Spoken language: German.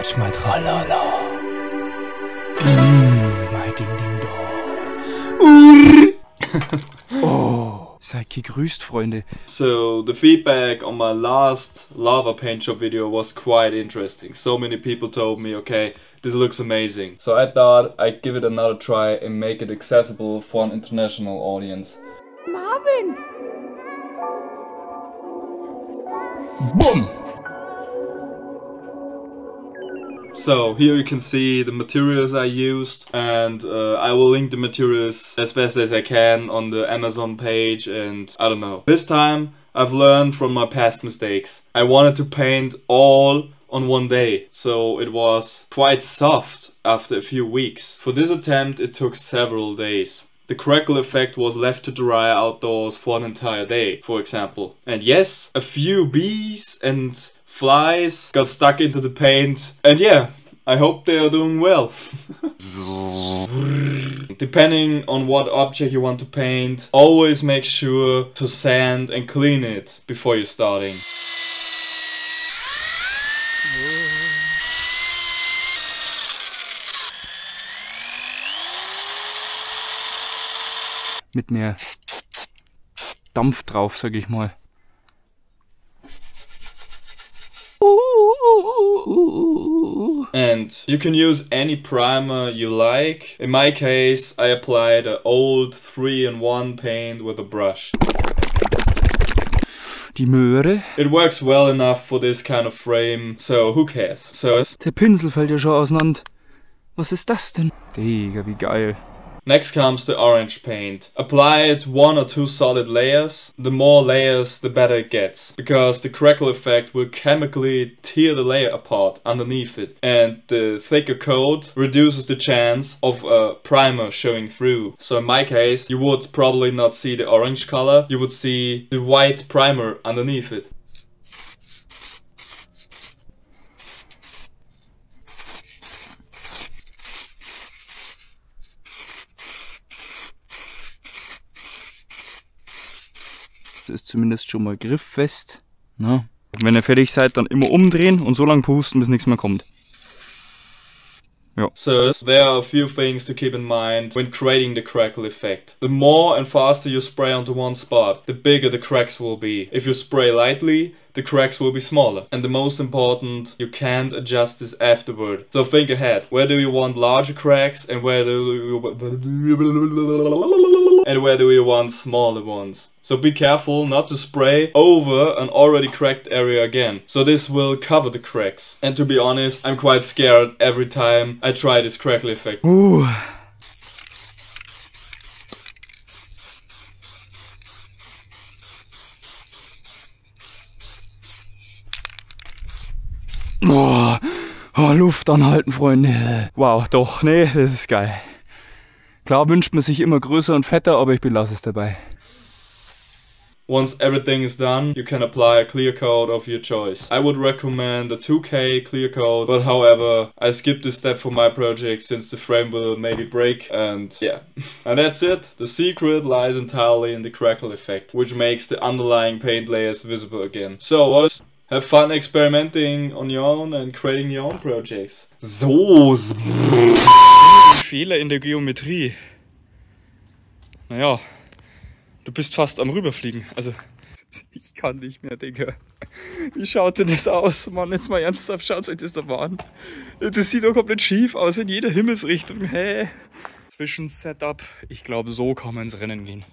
Schmaltralala. Mein Ding Ding Dong. Oh, seid gegrüßt, Freunde. So the feedback on my last lava paint job video was quite interesting. So many people told me, okay, this looks amazing. So I thought I'd give it another try and make it accessible for an international audience. Marvin! Boom! So here you can see the materials I used, and I will link the materials as best as I can on the Amazon page, and I don't know. This time I've learned from my past mistakes. I wanted to paint all on one day, so it was quite soft after a few weeks. For this attempt it took several days. The crackle effect was left to dry outdoors for an entire day, for example. And yes, a few bees and flies got stuck into the paint, and yeah, I hope they are doing well. Depending on what object you want to paint, always make sure to sand and clean it before you're starting. Mit mehr Dampf drauf, sag ich mal. And you can use any primer you like. In my case, I applied an old 3-in-1 paint with a brush. Die Möhre. It works well enough for this kind of frame, so who cares? So Der Pinsel fällt ja schon auseinander. Was ist das denn? Digga, wie geil. next comes the orange paint. Apply it 1 or 2 solid layers. The more layers, the better it gets, because the crackle effect will chemically tear the layer apart underneath it, and the thicker coat reduces the chance of a primer showing through. So in my case, you would probably not see the orange color, you would see the white primer underneath it. Ist zumindest schon mal grifffest. Na? Wenn ihr fertig seid, dann immer umdrehen und so lange pusten, bis nichts mehr kommt. Ja. So there are a few things to keep in mind when creating the crackle effect. The more and faster you spray onto one spot, the bigger the cracks will be. If you spray lightly, the cracks will be smaller. And the most important, you can't adjust this afterward. So think ahead. Where do you want larger cracks, and where do you want smaller ones? So be careful not to spray over an already cracked area again. So this will cover the cracks. And to be honest, I'm quite scared every time I try this crackle effect. Oh, Luft anhalten, Freunde. Wow, doch, nee, das ist geil. Klar wünscht man sich immer größer und fetter, aber ich belasse es dabei. Once everything is done, you can apply a clear coat of your choice. I would recommend a 2K clear coat, but however, I skipped this step for my project since the frame will maybe break, and yeah. And that's it. The secret lies entirely in the crackle effect, which makes the underlying paint layers visible again. So, have fun experimenting on your own and creating your own projects. So. Fehler in der Geometrie. Naja. Du bist fast am Rüberfliegen. Also, ich kann nicht mehr, Digga. Wie schaut denn das aus? Mann, jetzt mal ernsthaft, schaut euch das doch mal an. Das sieht doch komplett schief aus in jeder Himmelsrichtung. Hä? Zwischensetup. Ich glaube, so kann man ins Rennen gehen.